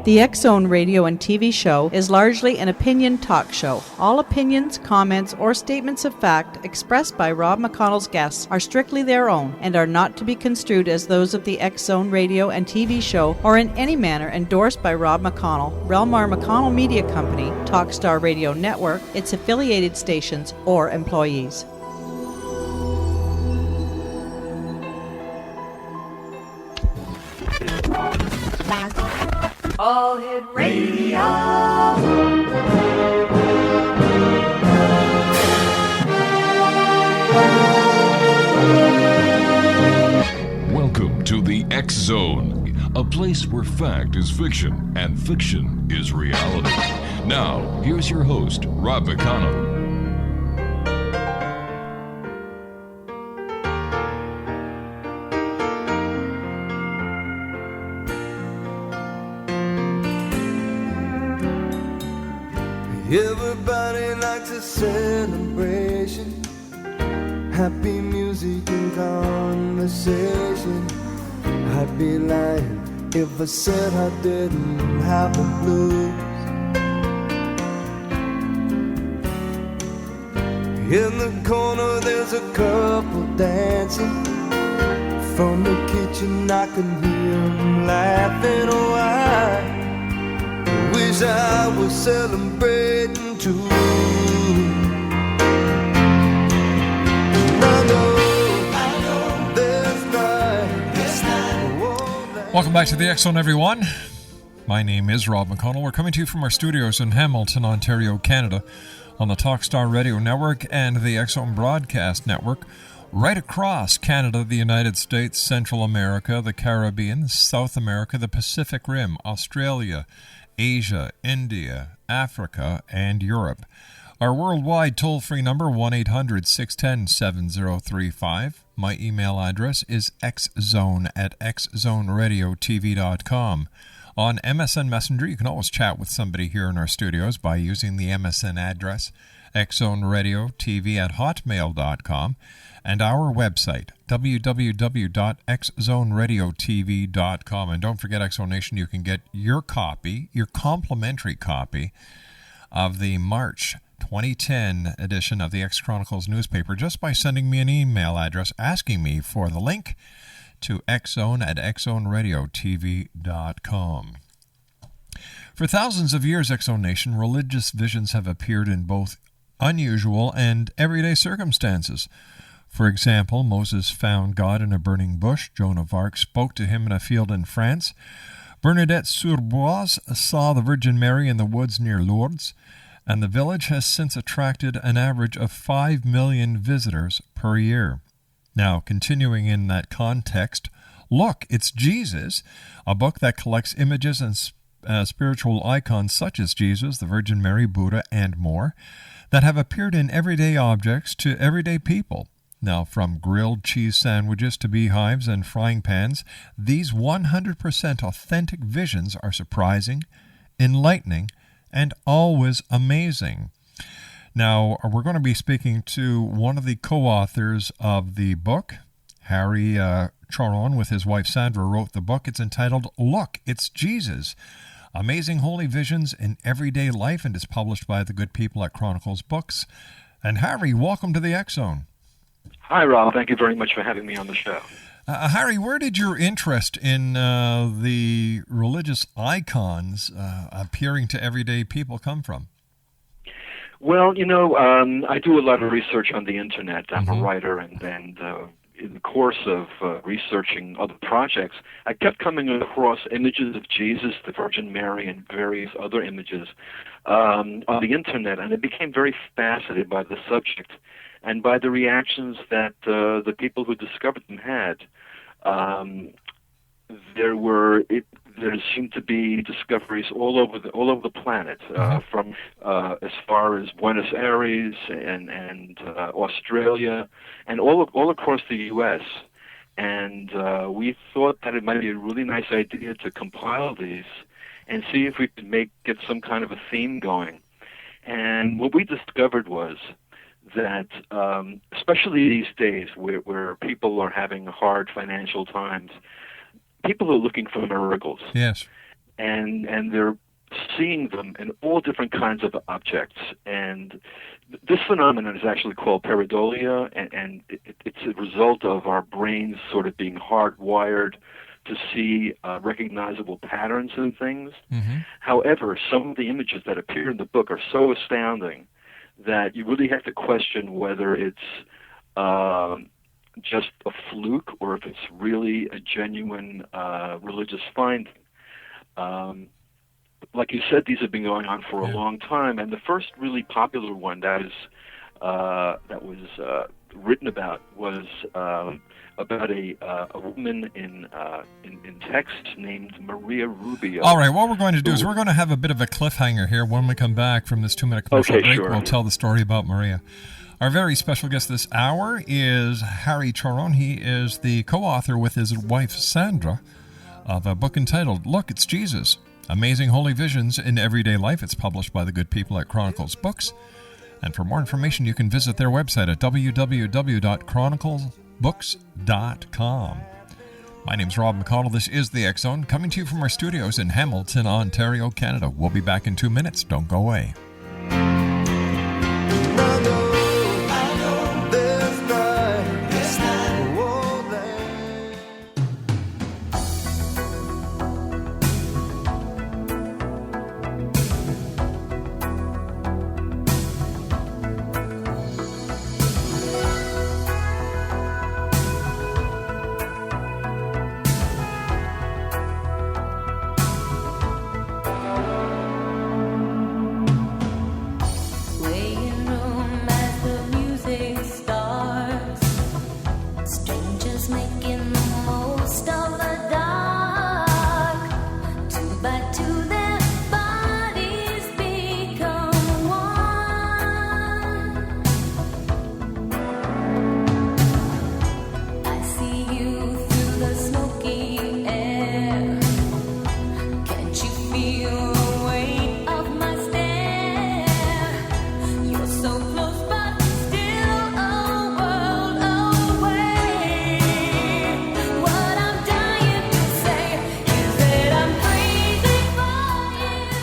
The X-Zone radio and TV show is largely an opinion talk show. All opinions, comments, or statements of fact expressed by Rob McConnell's guests are strictly their own and are not to be construed as those of the X-Zone radio and TV show or in any manner endorsed by Rob McConnell, Relmar McConnell Media Company, Talkstar Radio Network, its affiliated stations, or employees. All Hit Radio. Welcome to the X Zone, a place where fact is fiction and fiction is reality. Now, here's your host, Rob McConnell. Everybody likes a celebration, happy music and conversation. I'd be lying if I said I didn't have the blues. In the corner there's a couple dancing. From the kitchen I can hear them laughing. Oh, I wish I was celebrating too. Welcome back to the X-Zone, everyone. My name is Rob McConnell. We're coming to you from our studios in Hamilton, Ontario, Canada, on the Talkstar Radio Network and the X-Zone Broadcast Network, right across Canada, the United States, Central America, the Caribbean, South America, the Pacific Rim, Australia, Asia, India, Africa, and Europe. Our worldwide toll-free number, 1-800-610-7035. My email address is xzone@xzoneradiotv.com. On MSN Messenger, you can always chat with somebody here in our studios by using the MSN address, xzoneradiotv@hotmail.com, and our website, www.xzoneradiotv.com. And don't forget, X-Zone Nation, you can get your copy, your complimentary copy of the March 2010 edition of the X Chronicles newspaper just by sending me an email address asking me for the link to xzone@xzoneradiotv.com. For thousands of years, X-Zone Nation, religious visions have appeared in both unusual and everyday circumstances. For example, Moses found God in a burning bush. Joan of Arc spoke to him in a field in France. Bernadette Surbois saw the Virgin Mary in the woods near Lourdes. And the village has since attracted an average of 5 million visitors per year. Now, continuing in that context, Look, It's Jesus, a book that collects images and spiritual icons such as Jesus, the Virgin Mary, Buddha, and more, that have appeared in everyday objects to everyday people. Now, from grilled cheese sandwiches to beehives and frying pans, these 100% authentic visions are surprising, enlightening, and always amazing. Now, we're going to be speaking to one of the co-authors of the book. Harry Choron, with his wife Sandra, wrote the book. It's entitled, Look, It's Jesus, Amazing Holy Visions in Everyday Life, and is published by the good people at Chronicles Books. And Harry, welcome to the X-Zone. Hi, Rob. Thank you very much for having me on the show. Harry, where did your interest in the religious icons appearing to everyday people come from? Well, I do a lot of research on the Internet. I'm a writer, and in the course of researching other projects, I kept coming across images of Jesus, the Virgin Mary, and various other images on the Internet, and I became very fascinated by the subject and by the reactions that the people who discovered them had. There seemed to be discoveries all over the planet, from as far as Buenos Aires and Australia, and all across the U.S. And we thought that it might be a really nice idea to compile these and see if we could get some kind of a theme going. And what we discovered was that, especially these days where people are having hard financial times, people are looking for miracles. Yes. and they're seeing them in all different kinds of objects. And this phenomenon is actually called pareidolia, and it's a result of our brains sort of being hardwired to see recognizable patterns in things. Mm-hmm. However, some of the images that appear in the book are so astounding that you really have to question whether it's just a fluke or if it's really a genuine religious finding. Like you said, these have been going on for a long time, and the first really popular one that was written about was about a woman in Texas named Maria Rubio. All right, what we're going to do is we're going to have a bit of a cliffhanger here. When we come back from this 2-minute commercial break, sure. We'll tell the story about Maria. Our very special guest this hour is Harry Choron. He is the co-author with his wife Sandra of a book entitled Look, It's Jesus, Amazing Holy Visions in Everyday Life. It's published by the good people at Chronicles Books. And for more information, you can visit their website at www.chroniclebooks.com. My name's Rob McConnell. This is the X Zone, coming to you from our studios in Hamilton, Ontario, Canada. We'll be back in 2 minutes. Don't go away.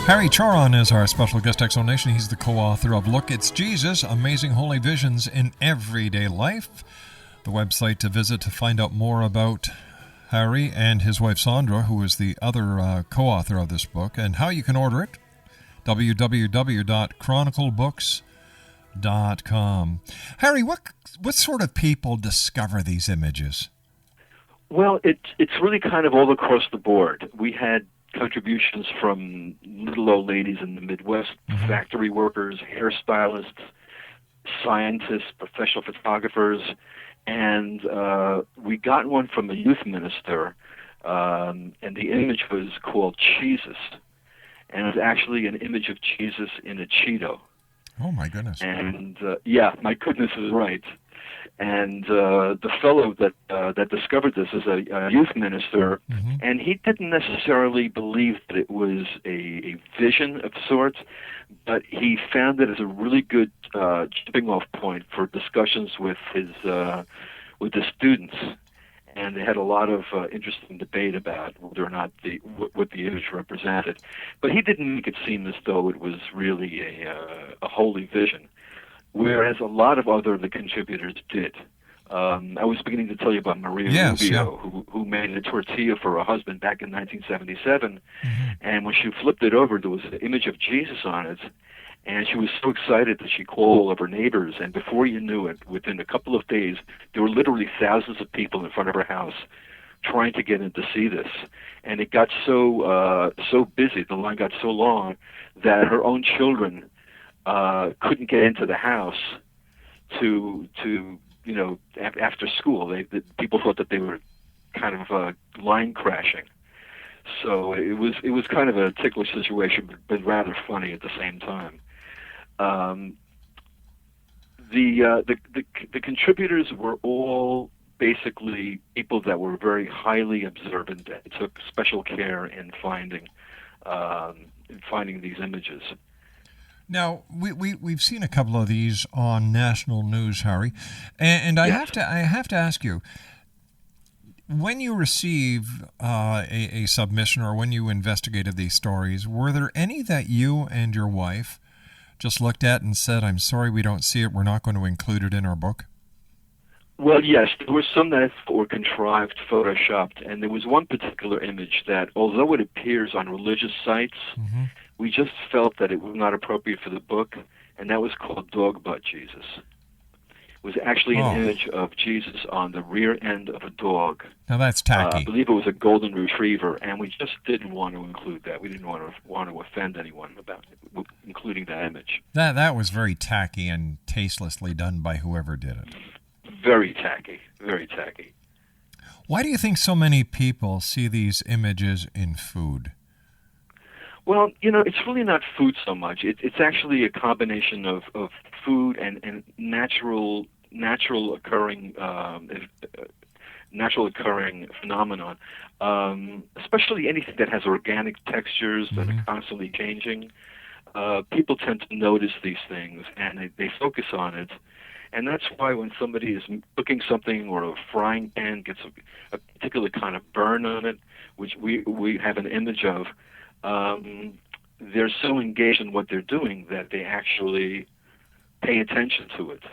Harry Choron is our special guest, X-Zone Nation. He's the co-author of Look, It's Jesus, Amazing Holy Visions in Everyday Life. The website to visit to find out more about Harry and his wife Sandra, who is the other co-author of this book, and how you can order it, www.chroniclebooks.com. Harry, what sort of people discover these images? Well, it's really kind of all across the board. We had contributions from little old ladies in the Midwest, factory workers, hairstylists, scientists, professional photographers, and we got one from a youth minister, and the image was called Jesus, and it was actually an image of Jesus in a Cheeto. Oh, my goodness. And, yeah, my goodness is right. And the fellow that discovered this is a youth minister, and he didn't necessarily believe that it was a vision of sorts, but he found it as a really good jumping-off point for discussions with his students. And they had a lot of interesting debate about whether or not what the image represented. But he didn't make it seem as though it was really a holy vision, whereas a lot of the contributors did. I was beginning to tell you about Maria Rubio, who made a tortilla for her husband back in 1977, and when she flipped it over, there was an image of Jesus on it, and she was so excited that she called all of her neighbors, and before you knew it, within a couple of days, there were literally thousands of people in front of her house trying to get in to see this. And it got so busy, the line got so long, that her own children couldn't get into the house to after school. People thought that they were kind of line crashing. So it was kind of a ticklish situation, but rather funny at the same time. The contributors were all basically people that were very highly observant and took special care in finding these images. Now, we've seen a couple of these on national news, Harry, and I have to ask you, When you receive a submission or when you investigated these stories, were there any that you and your wife just looked at and said, I'm sorry we don't see it, we're not going to include it in our book? Well, yes, there were some that were contrived, photoshopped, and there was one particular image that, although it appears on religious sites, we just felt that it was not appropriate for the book, and that was called Dog Butt Jesus. It was actually an image of Jesus on the rear end of a dog. Now that's tacky. I believe it was a golden retriever, and we just didn't want to include that. We didn't want to offend anyone about it, including that image. That was very tacky and tastelessly done by whoever did it. Very tacky, very tacky. Why do you think so many people see these images in food? Well, it's really not food so much. It's actually a combination of food and natural occurring phenomenon. Especially anything that has organic textures that are constantly changing. People tend to notice these things and they focus on it. And that's why when somebody is cooking something or a frying pan gets a particular kind of burn on it, which we have an image of, they're so engaged in what they're doing that they actually pay attention to it.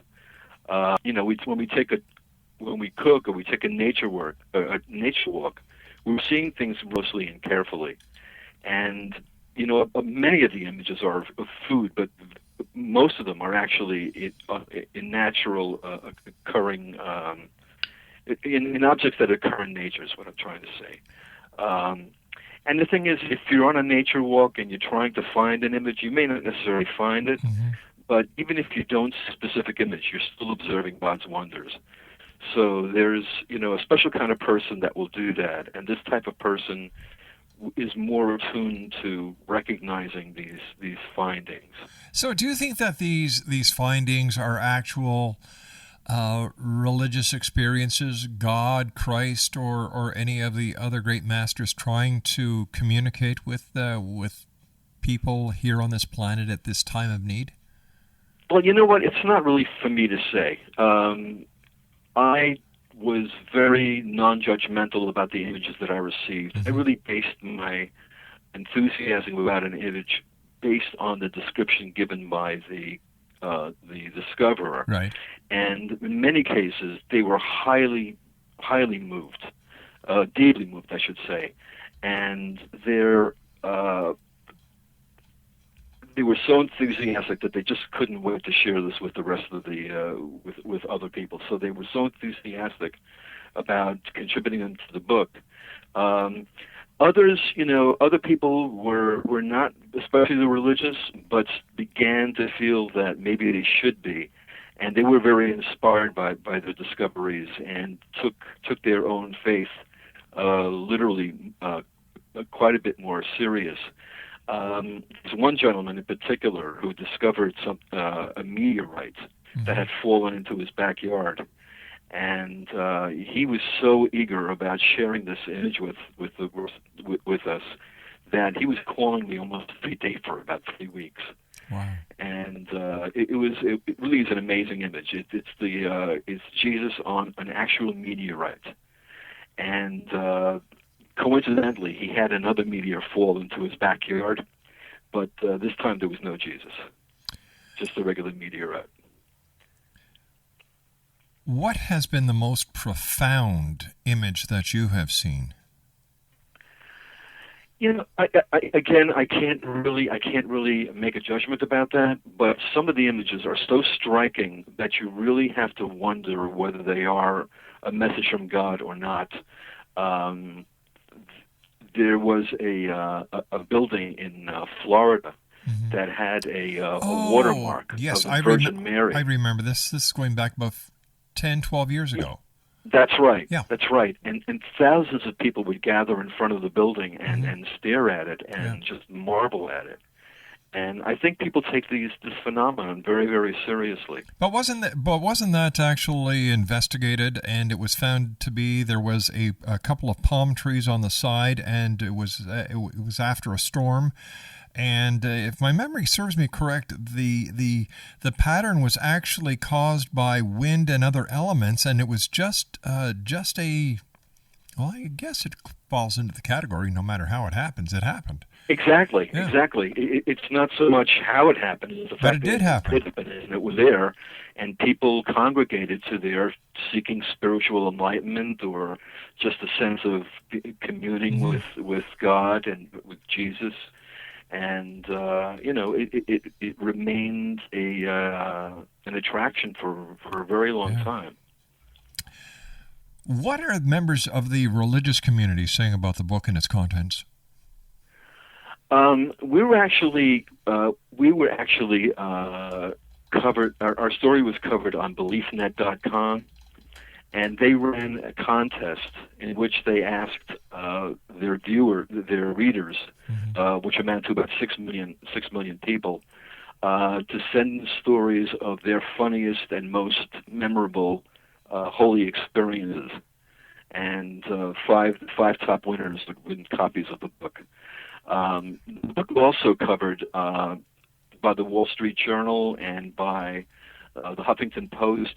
When we cook or we take a nature walk, we're seeing things closely and carefully. And many of the images are of food, but most of them are actually in natural occurring in objects that occur in nature is what I'm trying to say. And the thing is, if you're on a nature walk and you're trying to find an image, you may not necessarily find it, but even if you don't see a specific image, you're still observing God's wonders. So there's, a special kind of person that will do that, and this type of person is more attuned to recognizing these findings. So do you think that these findings are actual religious experiences, God, Christ, or any of the other great masters trying to communicate with people here on this planet at this time of need? Well, you know what? It's not really for me to say. I was very non-judgmental about the images that I received. I really based my enthusiasm about an image based on the description given by the discoverer. Right. And in many cases, they were highly moved, deeply moved, I should say. And they were so enthusiastic that they just couldn't wait to share this with the rest of the with other people. So they were so enthusiastic about contributing them to the book. Others, other people were not especially religious, but began to feel that maybe they should be, and they were very inspired by the discoveries and took their own faith literally quite a bit more serious. There's one gentleman in particular who discovered a meteorite that had fallen into his backyard, and he was so eager about sharing this image with us that he was calling me almost every day for about 3 weeks. Wow! And it really is an amazing image. It's Jesus on an actual meteorite, and coincidentally, he had another meteor fall into his backyard, but this time there was no Jesus, just a regular meteorite. What has been the most profound image that you have seen? I can't really make a judgment about that, but some of the images are so striking that you really have to wonder whether they are a message from God or not. There was a building in Florida that had a watermark of the Virgin Mary. I remember this. This is going back about 10, 12 years ago. That's right. Yeah. That's right. And thousands of people would gather in front of the building and stare at it and just marvel at it. And I think people take this phenomenon very, very seriously. But wasn't that actually investigated? And it was found to be there was a couple of palm trees on the side, and it was after a storm. And if my memory serves me correct, the pattern was actually caused by wind and other elements, and it was just a Well, I guess it falls into the category, no matter how it happens, it happened. Exactly, Yeah. exactly. It's not so much how it happened, it's the But fact it that did happen. and it was there, and people congregated to there seeking spiritual enlightenment or just a sense of communing with God and with Jesus. And it remained an attraction for a very long time. What are members of the religious community saying about the book and its contents? We were actually covered. Our story was covered on BeliefNet.com, and they ran a contest in which they asked their readers, which amounted to about 6 million people, to send stories of their funniest and most memorable holy experiences. And five top winners would win copies of the book. The book was also covered by the Wall Street Journal and by the Huffington Post,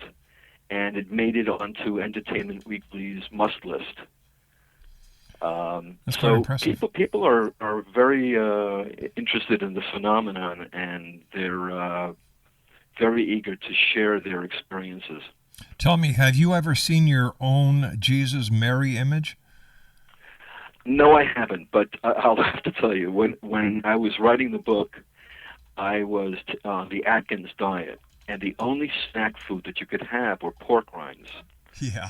and it made it onto Entertainment Weekly's must list. That's quite impressive. People are very interested in the phenomenon, and they're very eager to share their experiences. Tell me, have you ever seen your own Jesus Mary image? No, I haven't, but I'll have to tell you, when I was writing the book, I was on the Atkins diet, and the only snack food that you could have were pork rinds. Yeah.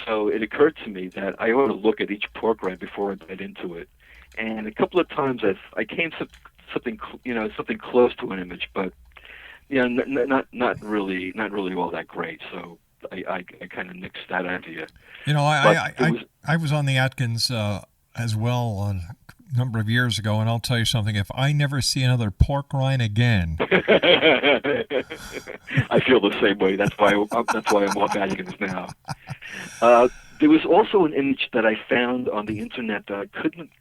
So it occurred to me that I ought to look at each pork rind before I bite into it. And a couple of times I came to something close to an image, but not really all that great. So I kind of nixed that idea. I was on the Atkins as well a number of years ago, and I'll tell you something. If I never see another pork rind again, I feel the same way. That's why I'm off Atkins now. There was also an image that I found on the internet that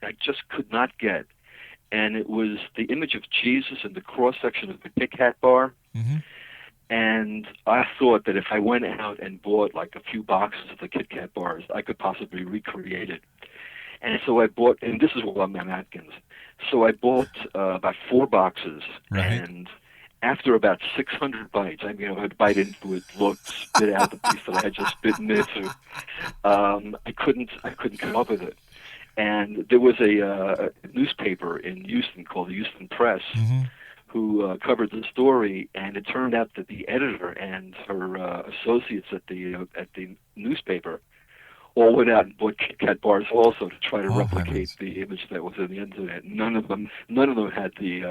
I just could not get, and it was the image of Jesus in the cross section of the Kit Kat bar. Mm-hmm. And I thought that if I went out and bought like a few boxes of the Kit Kat bars, I could possibly recreate it. And so I bought, and this is while I'm at Atkins, so I bought about 4 boxes, right. And after about 600 bites, I'd bite into it, look, spit out the piece that I had just bitten into. I couldn't come up with it. And there was a newspaper in Houston called the Houston Press, mm-hmm. who covered the story, and it turned out that the editor and her associates at the newspaper all went out and bought Kit Kat bars also to try to replicate the image that was in the internet. None of them had the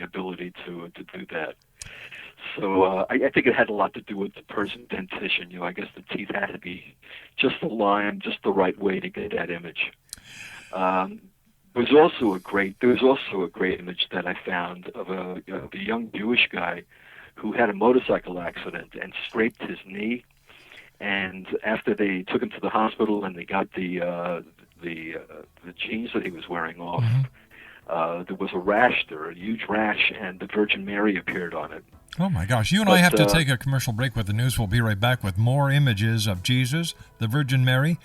ability to do that. So I think it had a lot to do with the person's dentition. I guess the teeth had to be just aligned, just the right way to get that image. There was also a great image that I found of a young Jewish guy who had a motorcycle accident and scraped his knee. And after they took him to the hospital and they got the jeans that he was wearing off, mm-hmm. There was a huge rash, and the Virgin Mary appeared on it. Oh my gosh! I have to take a commercial break with the news. We'll be right back with more images of Jesus, the Virgin Mary,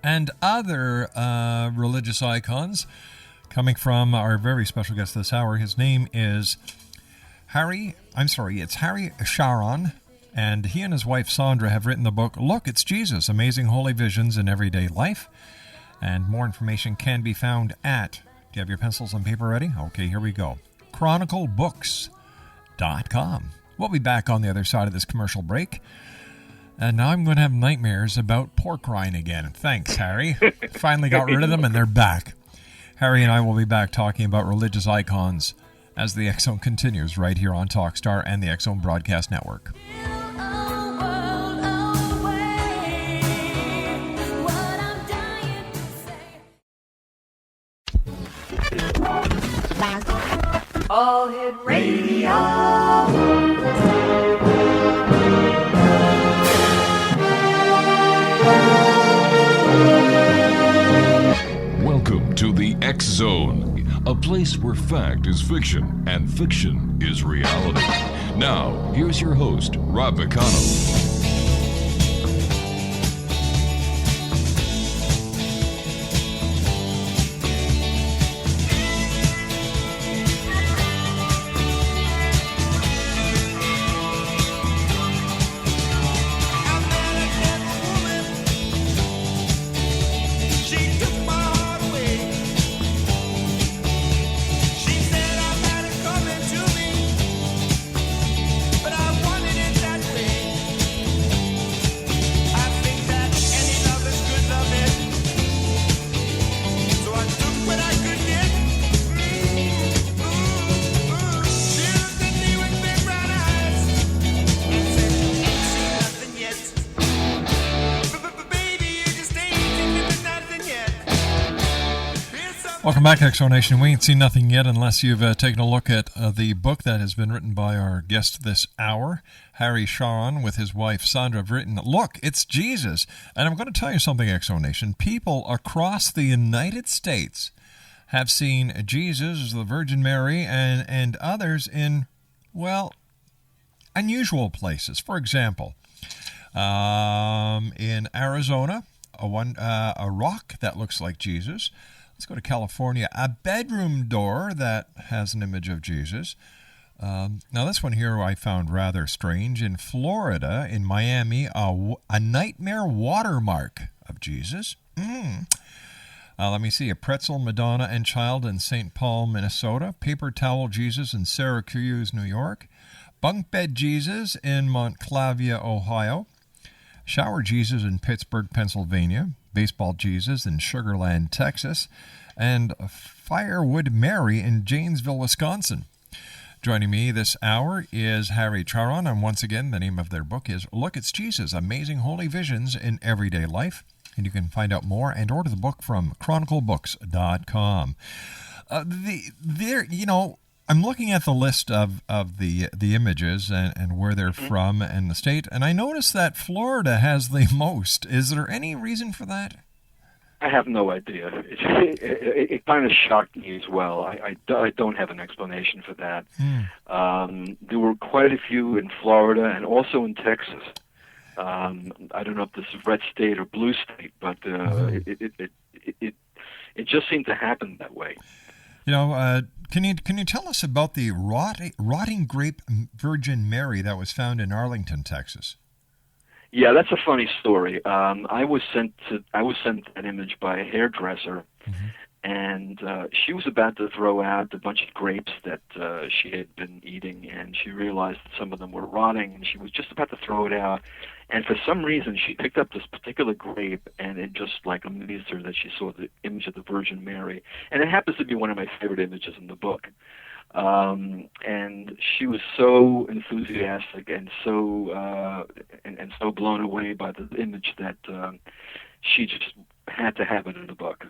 and other religious icons coming from our very special guest this hour. His name is Harry Choron, and he and his wife Sandra have written the book, Look, It's Jesus, Amazing Holy Visions in Everyday Life. And more information can be found at, do you have your pencils and paper ready? Okay, here we go. ChronicleBooks.com. We'll be back on the other side of this commercial break. And now I'm going to have nightmares about pork rind again. Thanks, Harry. Finally got rid of them, and they're back. Harry and I will be back talking about religious icons as the X Zone continues right here on Talkstar and the X Zone Broadcast Network. All Hit Radio. Welcome to the X Zone, a place where fact is fiction and fiction is reality. Now, here's your host, Rob McConnell. Welcome back, Exonation. We ain't seen nothing yet unless you've taken a look at the book that has been written by our guest this hour. Harry Choron with his wife Sandra have written, Look, It's Jesus. And I'm going to tell you something, Exonation. People across the United States have seen Jesus, the Virgin Mary, and others in, well, unusual places. For example, in Arizona, a rock that looks like Jesus. Let's go to California. A bedroom door that has an image of Jesus. Now, this one here I found rather strange. In Florida, in Miami, a nightmare watermark of Jesus. Let me see. A pretzel, Madonna, and child in St. Paul, Minnesota. Paper towel Jesus in Syracuse, New York. Bunk bed Jesus in Montclavier, Ohio. Shower Jesus in Pittsburgh, Pennsylvania. Baseball Jesus in Sugar Land, Texas, and Firewood Mary in Janesville, Wisconsin. Joining me this hour is Harry Choron, and once again, the name of their book is Look, It's Jesus, Amazing Holy Visions in Everyday Life. And you can find out more and order the book from chroniclebooks.com. I'm looking at the list of the images and where they're from and the state, and I noticed that Florida has the most. Is there any reason for that? I have no idea. It kind of shocked me as well. I don't have an explanation for that. There were quite a few in Florida and also in Texas. I don't know if this is red state or blue state, but it just seemed to happen that way. Can you tell us about the rotting grape Virgin Mary that was found in Arlington, Texas? Yeah, that's a funny story. I was sent that image by a hairdresser, and she was about to throw out a bunch of grapes that she had been eating, and she realized that some of them were rotting, and she was just about to throw it out. And for some reason, she picked up this particular grape, and it just amazed her that she saw the image of the Virgin Mary. And it happens to be one of my favorite images in the book. And she was so enthusiastic and so so blown away by the image that she just had to have it in the book.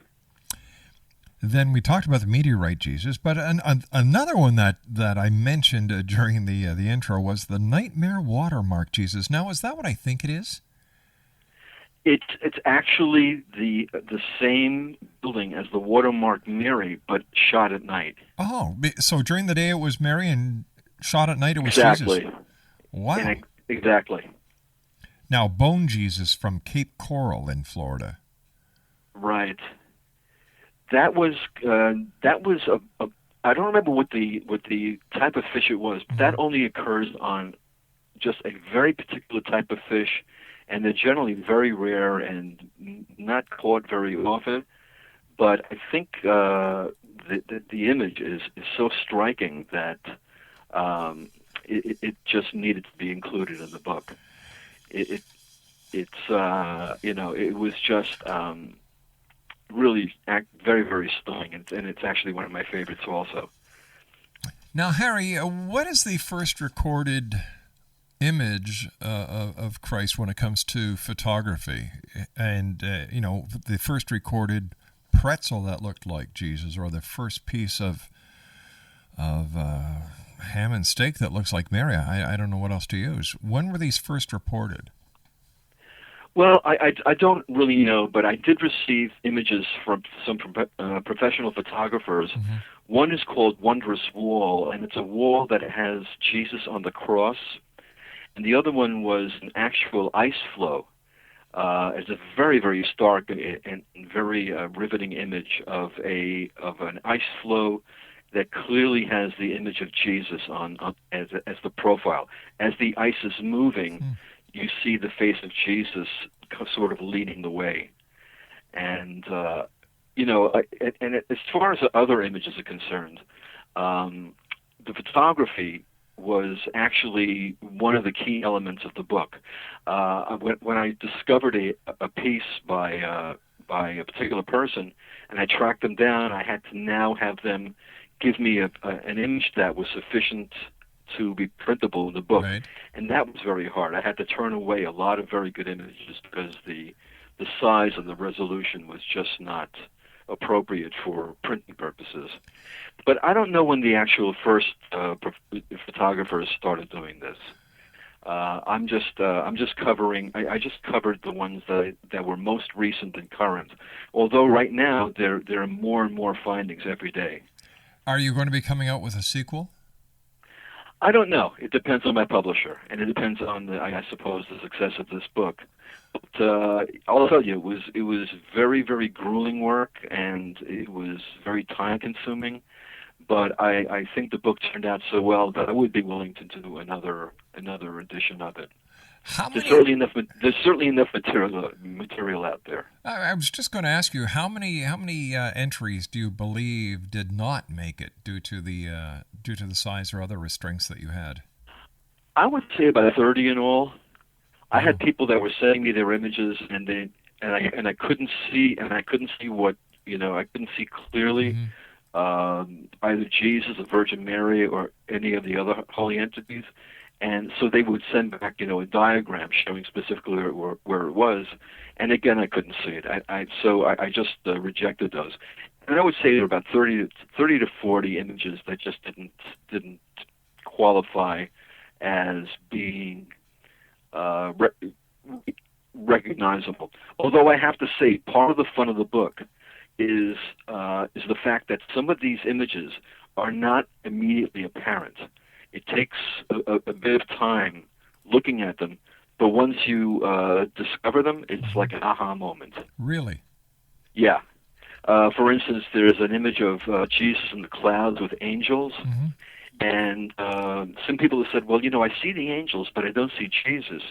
Then we talked about the meteorite Jesus, but another one that I mentioned during the intro was the nightmare watermark Jesus. Now, is that what I think it is? It's actually the same building as the watermark Mary, but shot at night. Oh, so during the day it was Mary, and shot at night it was exactly. Jesus. Wow. Exactly. Now, Bone Jesus from Cape Coral in Florida. Right. That was a I don't remember what the type of fish it was, but that only occurs on just a very particular type of fish, and they're generally very rare and not caught very often. But I think the image is so striking that it just needed to be included in the book. It was just really very, very stunning, and it's actually one of my favorites also. Now, Harry, what is the first recorded image of Christ when it comes to photography? And, the first recorded pretzel that looked like Jesus, or the first piece of ham and steak that looks like Mary? I don't know what else to use. When were these first reported? Well, I don't really know, but I did receive images from some professional photographers. One is called Wondrous Wall, and it's a wall that has Jesus on the cross. And the other one was an actual ice flow. It's a very, very stark and very riveting image of an ice flow that clearly has the image of Jesus on as the profile. As the ice is moving, you see the face of Jesus sort of leading the way. And, as far as the other images are concerned, the photography was actually one of the key elements of the book. When I discovered a piece by a particular person, and I tracked them down, I had to now have them give me an image that was sufficient to be printable in the book. Right. And that was very hard. I had to turn away a lot of very good images because the size and the resolution was just not appropriate for printing purposes. But I don't know when the actual first photographers started doing this. I'm just covering. I just covered the ones that were most recent and current. Although right now there are more and more findings every day. Are you going to be coming out with a sequel? I don't know. It depends on my publisher, and it depends on I suppose the success of this book. But I'll tell you, it was very, very grueling work, and it was very time consuming. But I think the book turned out so well that I would be willing to do another edition of it. There's certainly enough material out there. I was just going to ask you, how many entries do you believe did not make it due to the size or other restraints that you had? I would say about 30 in all. I had people that were sending me their images, and I couldn't see what I couldn't see clearly. Either Jesus, the Virgin Mary, or any of the other holy entities. And so they would send back, a diagram showing specifically where it was. And again, I couldn't see it. So I just rejected those. And I would say there were about 30 to 40 images that just didn't qualify as being recognizable. Although I have to say, part of the fun of the book is the fact that some of these images are not immediately apparent. It takes a bit of time looking at them, but once you discover them, it's like an aha moment. Really? Yeah. For instance, there's an image of Jesus in the clouds with angels, and some people have said, well, I see the angels, but I don't see Jesus.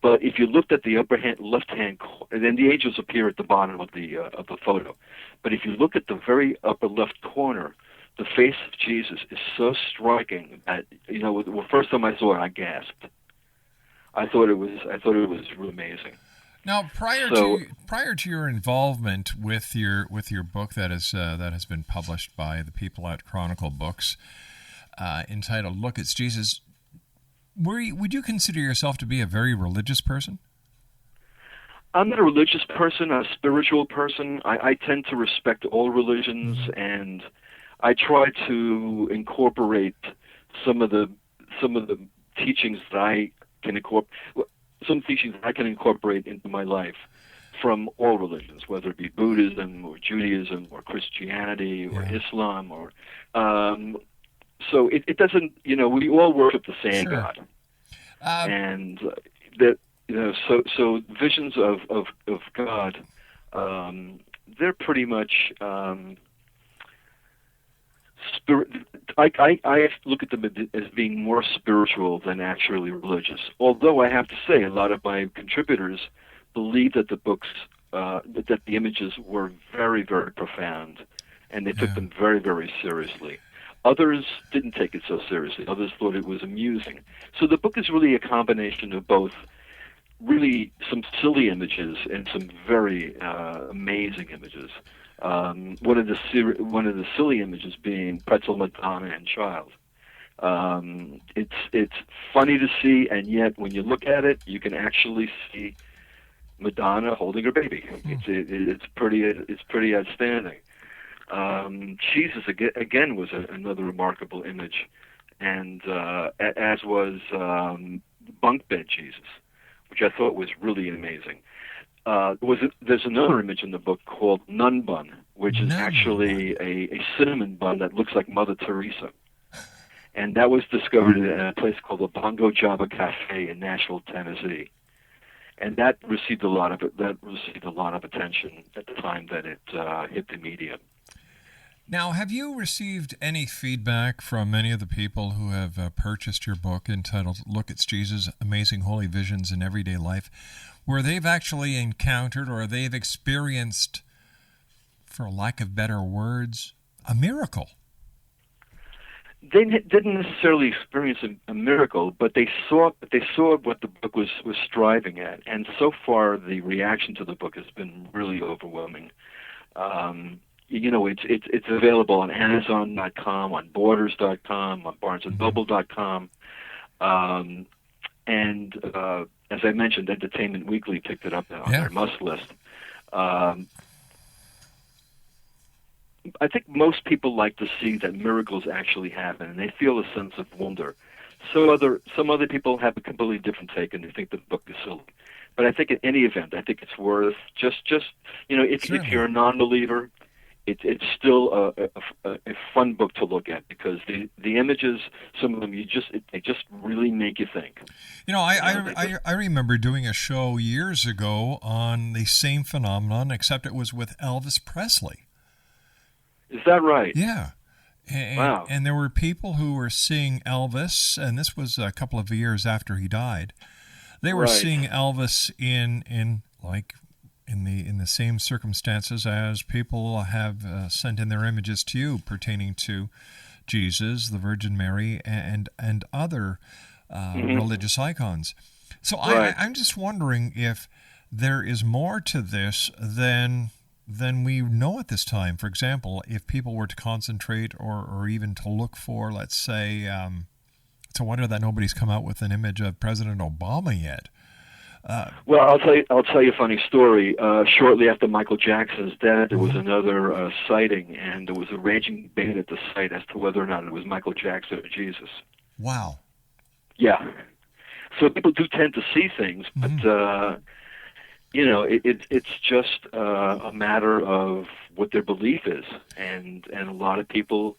But if you looked at the left-hand corner, then the angels appear at the bottom of the photo. But if you look at the very upper left corner, the face of Jesus is so striking that the first time I saw it, I gasped. I thought it was really amazing. Now, prior to your involvement with your book that has been published by the people at Chronicle Books, entitled "Look, It's Jesus," would you consider yourself to be a very religious person? I'm not a religious person. I'm a spiritual person. I tend to respect all religions, and I try to incorporate some of the teachings that I can incorporate into my life from all religions, whether it be Buddhism or Judaism or Christianity or Islam or so it doesn't, we all worship the same God. And that, so visions of God, they're pretty much I look at them as being more spiritual than actually religious. Although I have to say, a lot of my contributors believe that the books, that the images were very, very profound, and they took them very, very seriously. Others didn't take it so seriously. Others thought it was amusing. So the book is really a combination of both really some silly images and some very amazing images. One of the silly images being Pretzel, Madonna, and Child. It's funny to see, and yet when you look at it, you can actually see Madonna holding her baby. It's pretty outstanding. Jesus again was another remarkable image, and as was Bunk Bed Jesus, which I thought was really amazing. There's another image in the book called Nun Bun, which is actually a cinnamon bun that looks like Mother Teresa. And that was discovered in a place called the Bongo Java Cafe in Nashville, Tennessee. And that received a lot of attention at the time that it hit the media. Now, have you received any feedback from many of the people who have purchased your book entitled "Look, It's Jesus: Amazing Holy Visions in Everyday Life," where they've actually encountered or they've experienced, for lack of better words, a miracle? They didn't necessarily experience a miracle, but they saw what the book was striving at, and so far the reaction to the book has been really overwhelming. It's available on Amazon.com, on Borders.com, on BarnesandNoble.com, and as I mentioned, Entertainment Weekly picked it up on their must list. I think most people like to see that miracles actually happen, and they feel a sense of wonder. Some other people have a completely different take, and they think the book is silly. But I think in any event, I think it's worth just if you're a non-believer, it's still a fun book to look at, because the images, some of them they just really make you think. I remember doing a show years ago on the same phenomenon, except it was with Elvis Presley. Is that right? Yeah. Wow. And there were people who were seeing Elvis, and this was a couple of years after he died. They were seeing Elvis in the same circumstances as people have sent in their images to you pertaining to Jesus, the Virgin Mary, and other religious icons. So I'm just wondering if there is more to this than we know at this time. For example, if people were to concentrate or even to look for, let's say, it's a wonder that nobody's come out with an image of President Obama yet. Well, I'll tell you a funny story. Shortly after Michael Jackson's death, there was another sighting, and there was a raging debate at the site as to whether or not it was Michael Jackson or Jesus. Wow. Yeah. So people do tend to see things, but it's just a matter of what their belief is, and a lot of people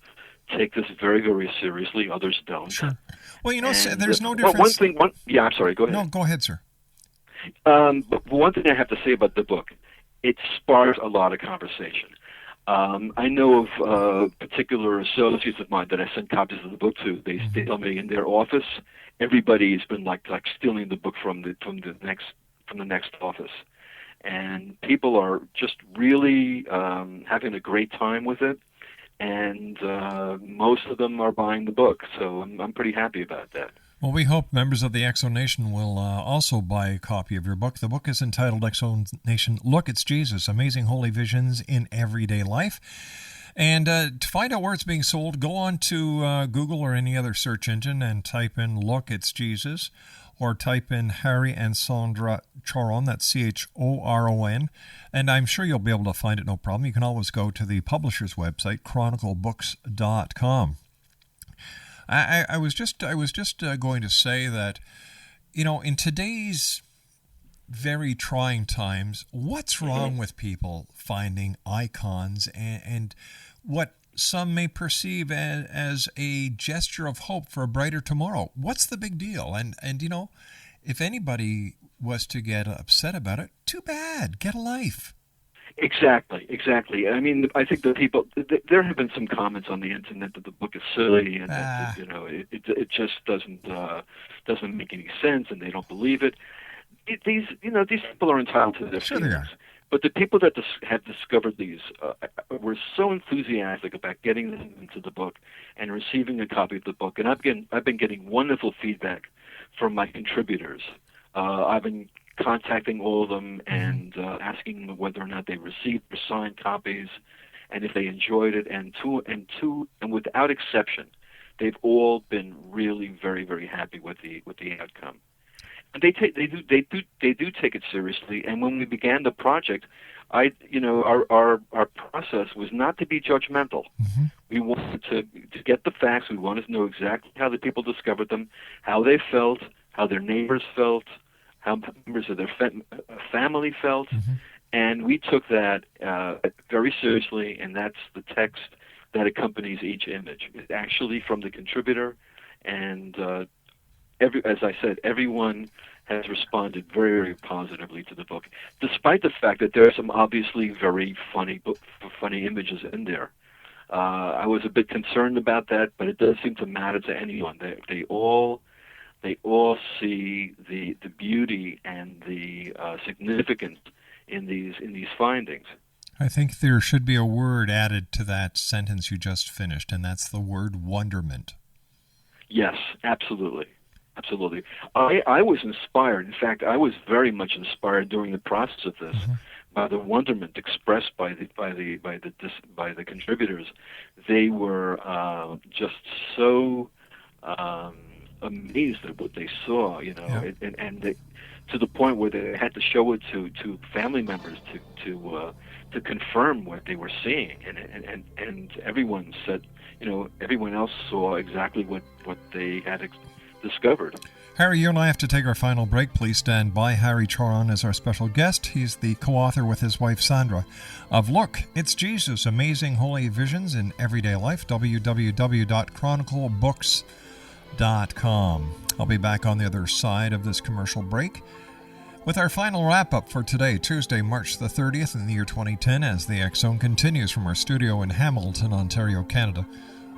take this very, very seriously. Others don't. Sure. Well, there's no difference. I'm sorry. Go ahead. No, go ahead, sir. But one thing I have to say about the book, it sparks a lot of conversation. I know of particular associates of mine that I sent copies of the book to. They tell me in their office, everybody's been like stealing the book from the next office, and people are just really having a great time with it. And most of them are buying the book, so I'm pretty happy about that. Well, we hope members of the Exo Nation will also buy a copy of your book. The book is entitled Exo Nation, Look, It's Jesus, Amazing Holy Visions in Everyday Life. And to find out where it's being sold, go on to Google or any other search engine and type in Look, It's Jesus, or type in Harry and Sandra Choron, that's CHORON, and I'm sure you'll be able to find it no problem. You can always go to the publisher's website, chroniclebooks.com. I was just going to say that, in today's very trying times, what's wrong with people finding icons and what some may perceive as a gesture of hope for a brighter tomorrow? What's the big deal? And if anybody was to get upset about it, too bad. Get a life. Exactly. I mean, I think there have been some comments on the internet that the book is silly and that, it just doesn't make any sense, and they don't believe it. These people are entitled to their feelings. But the people that have discovered these were so enthusiastic about getting them into the book and receiving a copy of the book. And I've been getting wonderful feedback from my contributors. I've been contacting all of them and asking them whether or not they received their signed copies and if they enjoyed it. And without exception, they've all been really very, very happy with the outcome. And they do take it seriously. And when we began the project, our process was not to be judgmental. Mm-hmm. We wanted to get the facts. We wanted to know exactly how the people discovered them, how they felt, how their neighbors felt, how members of their family felt. Mm-hmm. And we took that very seriously, and that's the text that accompanies each image. It's actually from the contributor, and as I said, everyone has responded very, very positively to the book, despite the fact that there are some obviously very funny images in there. I was a bit concerned about that, but it doesn't seem to matter to anyone. They all see the beauty and the significance in these findings. I think there should be a word added to that sentence you just finished, and that's the word wonderment. Yes, absolutely. Absolutely. I was inspired. In fact, I was very much inspired during the process of this by the wonderment expressed by the contributors. They were just so amazed at what they saw, and to the point where they had to show it to family members to confirm what they were seeing, and everyone said, everyone else saw exactly what they had discovered. Harry, you and I have to take our final break. Please stand by. Harry Choron is our special guest. He's the co-author with his wife Sandra of Look, It's Jesus, Amazing Holy Visions in Everyday Life, www.chroniclebooks.com. I'll be back on the other side of this commercial break with our final wrap-up for today, Tuesday, March the 30th in the year 2010, as the X Zone continues from our studio in Hamilton, Ontario, Canada,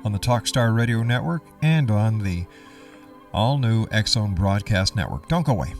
on the Talkstar Radio Network and on the all-new X Zone Broadcast Network. Don't go away.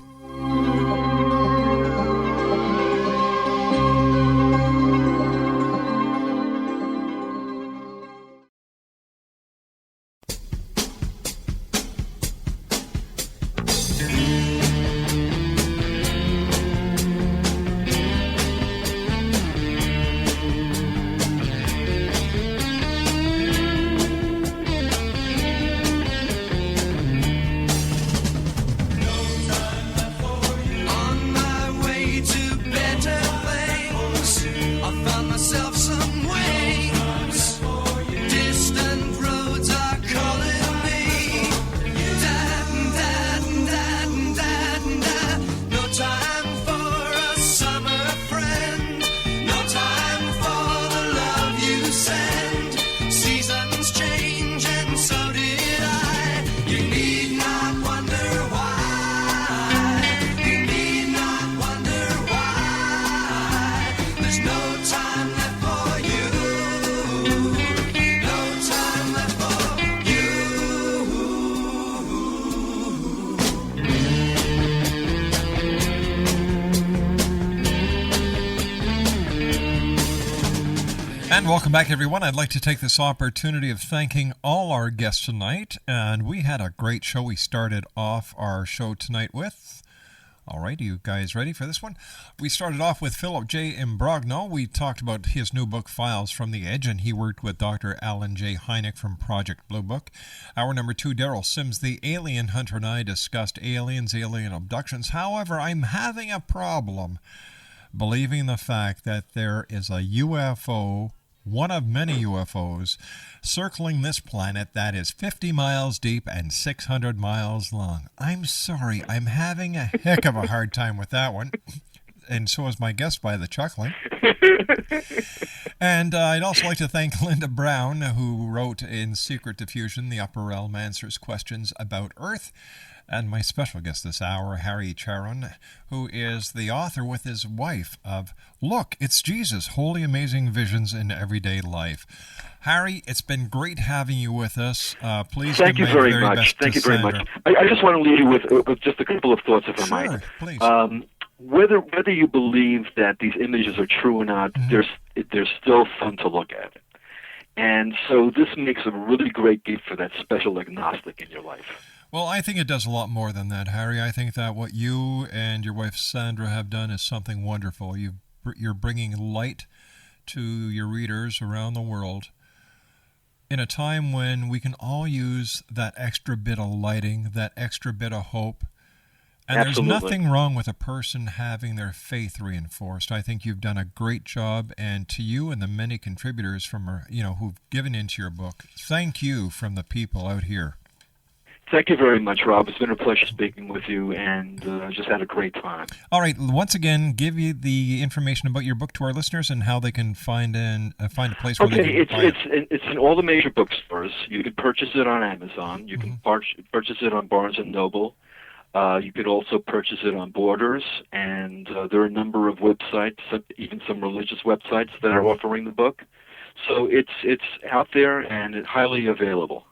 And welcome back, everyone. I'd like to take this opportunity of thanking all our guests tonight. And we had a great show we started off our show tonight with. All right, you guys ready for this one? We started off with Philip J. Imbrogno. We talked about his new book, Files from the Edge, and he worked with Dr. Alan J. Hynek from Project Blue Book. Hour number 2, Daryl Sims, the alien hunter, and I discussed aliens, alien abductions. However, I'm having a problem believing the fact that there is a UFO, one of many UFOs, circling this planet that is 50 miles deep and 600 miles long. I'm sorry, I'm having a heck of a hard time with that one. And so is my guest by the chuckling. And I'd also like to thank Linda Brown, who wrote in Secret Diffusion, The Upper Realm Answers Questions About Earth. And my special guest this hour, Harry Choron, who is the author with his wife of Look, It's Jesus, Holy Amazing Visions in Everyday Life. Harry, it's been great having you with us. Please Thank you very much. Thank you very much. I just want to leave you with just a couple of thoughts, if I might. Sure, please. Whether you believe that these images are true or not, they're still fun to look at. And so this makes a really great gift for that special agnostic in your life. Well, I think it does a lot more than that, Harry. I think that what you and your wife Sandra have done is something wonderful. You're bringing light to your readers around the world in a time when we can all use that extra bit of lighting, that extra bit of hope. And Absolutely. There's nothing wrong with a person having their faith reinforced. I think you've done a great job, and to you and the many contributors from who've given into your book, thank you from the people out here. Thank you very much, Rob. It's been a pleasure speaking with you, and just had a great time. All right. Once again, give you the information about your book to our listeners and how they can find a place where they can buy it. It's in all the major bookstores. You can purchase it on Amazon. You can purchase it on Barnes & Noble. You could also purchase it on Borders, and there are a number of websites, even some religious websites, that are offering the book. So it's out there and it's highly available.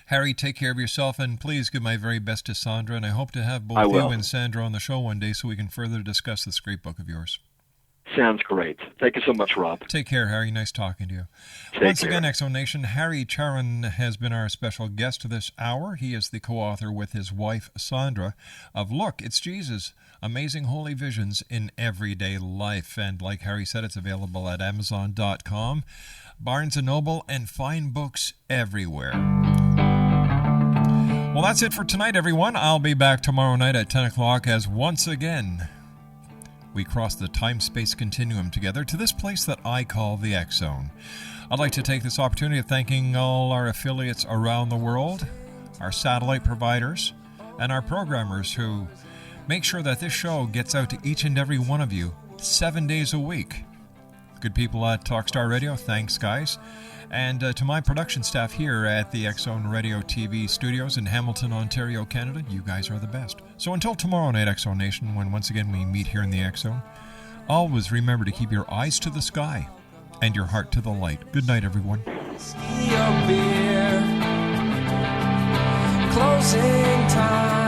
Harry, take care of yourself, and please give my very best to Sandra, and I hope to have both you and Sandra on the show one day so we can further discuss this great book of yours. Sounds great. Thank you so much, Rob. Take care, Harry. Nice talking to you. Once again, X Zone Nation, Harry Choron has been our special guest this hour. He is the co-author with his wife, Sandra, of Look, It's Jesus, Amazing Holy Visions in Everyday Life. And like Harry said, it's available at Amazon.com, Barnes & Noble, and fine books everywhere. Well, that's it for tonight, everyone. I'll be back tomorrow night at 10 o'clock as once again we cross the time-space continuum together to this place that I call the X Zone. I'd like to take this opportunity of thanking all our affiliates around the world, our satellite providers, and our programmers who make sure that this show gets out to each and every one of you 7 days a week. Good people at Talkstar Radio, thanks, guys. And to my production staff here at the X Zone Radio TV studios in Hamilton, Ontario, Canada, you guys are the best. So until tomorrow night, X Zone Nation, when once again we meet here in the X Zone, always remember to keep your eyes to the sky and your heart to the light. Good night, everyone. Closing time.